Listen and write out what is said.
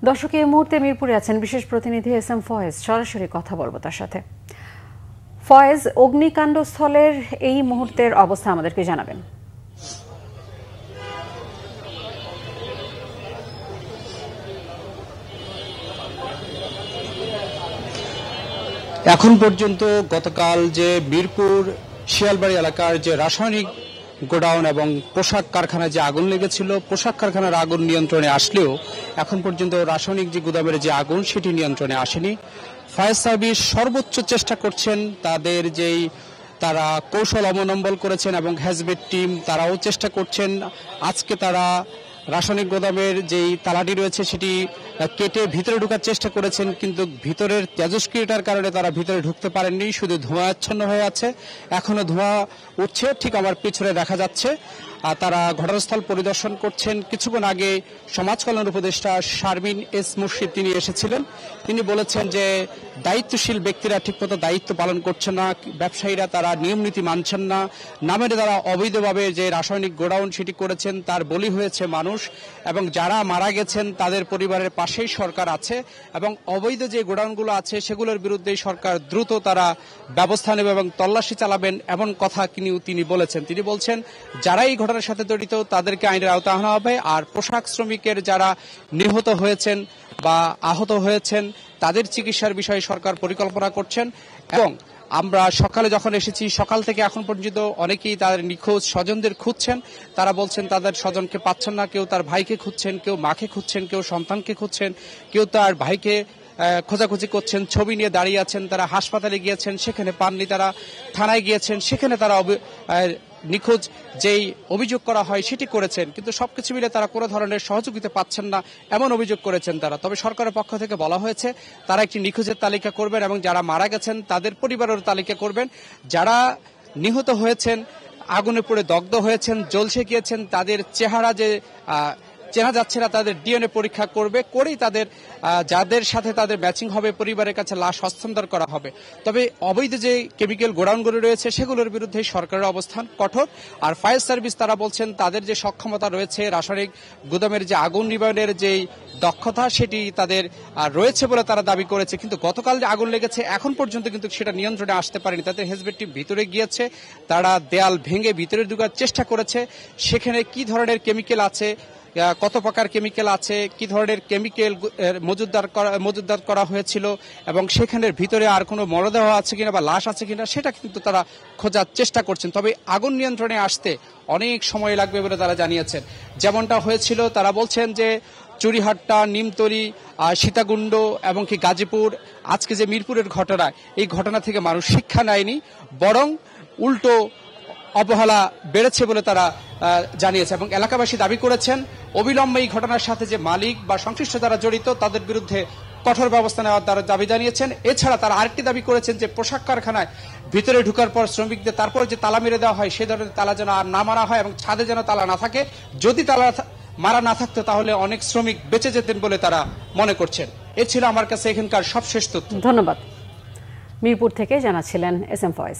দর্শক, এই মুহূর্তে মিরপুরে আছেন বিশেষ প্রতিনিধি এস এম ফয়েজ। সরাসরি কথা বলবো তার সাথে। ফয়েজ, অগ্নিকাণ্ডস্থলের এই মুহূর্তের অবস্থা আমাদেরকে জানাবেন। এখন পর্যন্ত গতকাল যে মিরপুর শিয়ালবাড়ি এলাকার যে রাসায়নিক গোডাউন এবং পোশাক কারখানায় যে আগুন লেগেছিল, পোশাক কারখানার আগুন নিয়ন্ত্রণে আসলেও এখন পর্যন্ত রাসায়নিক যে গুদামের যে আগুন সেটি নিয়ন্ত্রণে আসেনি। ফায়ার সার্ভিস সর্বোচ্চ চেষ্টা করছেন, তারা কৌশল অবলম্বন করেছেন এবং হ্যাজমেট টিম তারাও চেষ্টা করছেন। আজকে তারা রাসায়নিক গোদামের যেই তালাটি রয়েছে সেটি কেটে ভিতরে ঢোকার চেষ্টা করেছেন, কিন্তু ভিতরের তেজস্ক্রিয়তার কারণে তারা ভিতরে ঢুকতে পারেননি, শুধু ধোঁয়াচ্ছন্ন হয়ে আছে। এখনো ধোঁয়া উঠছে, ঠিক আমার পিছনে দেখা যাচ্ছে। তারা ঘটনাস্থল পরিদর্শন করছেন। কিছুক্ষণ আগে সমাজ কল্যাণ উপদেষ্টা শারমিন এস মুর্শিদ তিনি এসেছিলেন। তিনি বলেছেন যে দায়িত্বশীল ব্যক্তিরা ঠিকমতো দায়িত্ব পালন করছেন না, ব্যবসায়ীরা তারা নিয়ম নীতি মানছেন না, নামের তারা অবৈধভাবে যে রাসায়নিক গোডাউন সেটি করেছেন, তার বলি হয়েছে মানুষ এবং যারা মারা গেছেন তাদের পরিবারের পাশেই সরকার আছে এবং অবৈধ যে গোডাউনগুলো আছে সেগুলোর বিরুদ্ধে সরকার দ্রুত তারা ব্যবস্থা নেবে এবং তল্লাশি চালাবেন এমন কথা তিনি বলেছেন। তিনি বলছেন যারা এই ঘটনার সাথে জড়িত তাদেরকে আইনের আওতায় আনা হবে, আর পোশাক শ্রমিকের যারা নিহত হয়েছেন বা আহত হয়েছেন তাদের চিকিৎসার বিষয়ে সরকার পরিকল্পনা করছেন। এবং আমরা সকালে যখন এসেছি, সকাল থেকে এখন পর্যন্ত অনেকেই তাদের নিখোঁজ স্বজনদের খুঁজছেন। তারা বলছেন তাদের স্বজনকে পাচ্ছেন না, কেউ তার ভাইকে খুঁজছেন, কেউ মাকে খুঁজছেন, কেউ সন্তানকে খুঁজছেন, কেউ তার ভাইকে খোঁজাখুঁজি করছেন, ছবি নিয়ে দাঁড়িয়ে আছেন। তারা হাসপাতালে গিয়েছেন, সেখানে পাননি। তারা থানায় গিয়েছেন, সেখানে তারা নিখোঁজ যেই অভিযোগ করা হয় সেটি করেছেন, কিন্তু সবকিছু মিলে তারা কোনো ধরনের সহযোগিতা পাচ্ছেন না এমন অভিযোগ করেছেন তারা। তবে সরকারের পক্ষ থেকে বলা হয়েছে তারা একটি নিখোঁজের তালিকা করবেন এবং যারা মারা গেছেন তাদের পরিবারের তালিকা করবেন। যারা নিহত হয়েছেন, আগুনে পুড়ে দগ্ধ হয়েছেন, জ্বলসে গিয়েছেন, তাদের চেহারা যে চেনা যাচ্ছে না, তাদের ডিএনএ পরীক্ষা করেই তাদের যাদের সাথে তাদের ম্যাচিং হবে পরিবারের কাছে লাশ হস্তান্তর করা হবে। তবে অবৈধ যে কেমিক্যাল গোডাউনগুলো রয়েছে সেগুলোর বিরুদ্ধে সরকারের অবস্থান কঠোর। আর ফায়ার সার্ভিস তারা বলছেন তাদের যে সক্ষমতা রয়েছে, রাসায়নিক গুদামের যে আগুন নিবারণের যেই দক্ষতা সেটি তাদের রয়েছে বলে তারা দাবি করেছে। কিন্তু গতকাল যে আগুন লেগেছে এখন পর্যন্ত কিন্তু সেটা নিয়ন্ত্রণে আসতে পারেনি। তাদের হেজমেট টিম ভিতরে গিয়েছে, তারা দেয়াল ভেঙে ভিতরে ঢোকার চেষ্টা করেছে। সেখানে কি ধরনের কেমিক্যাল আছে, কত প্রকার কেমিক্যাল আছে, কি ধরনের কেমিক্যাল মজুতদার করা হয়েছিল এবং সেখানের ভিতরে আর কোনো মরদেহ আছে কিনা বা লাশ আছে কিনা সেটা কিন্তু তারা খোঁজার চেষ্টা করছেন। তবে আগুন নিয়ন্ত্রণে আসতে অনেক সময় লাগবে বলে তারা জানিয়েছেন। যেমনটা হয়েছিল তারা বলছেন যে চুরিহাট্টা, নিমতলী, সীতাকুণ্ড এবং কি গাজীপুর, আজকে যে মিরপুরের ঘটনা, এই ঘটনা থেকে মানুষ শিক্ষা নেয়নি, বরং উল্টো অবহেলা বেড়েছে বলে তারা জানিয়েছে। এবং এলাকাবাসী দাবি করেছেন অবিলম্বে এই ঘটনার সাথে যে মালিক বা সংশ্লিষ্ট যারা জড়িত তাদের বিরুদ্ধে কঠোর ব্যবস্থা নেওয়ার তারা দাবি জানিয়েছেন। এছাড়া তারা আরেকটি দাবি করেছেন যে পোশাক কারখানায় ভিতরে ঢুকার পর শ্রমিকদের তারপরে যে তালা মেরে দেওয়া হয় সে ধরনের তালা যেন আর না মারা হয় এবং ছাদে যেন তালা না থাকে। যদি তালা মারা না থাকতো তাহলে অনেক শ্রমিক বেঁচে যেতেন বলে তারা মনে করছেন। এ ছিল আমার কাছে এখানকার সবশেষ তথ্য। ধন্যবাদ। মিরপুর থেকে জানাচ্ছিলেন এস এম ফয়েজ।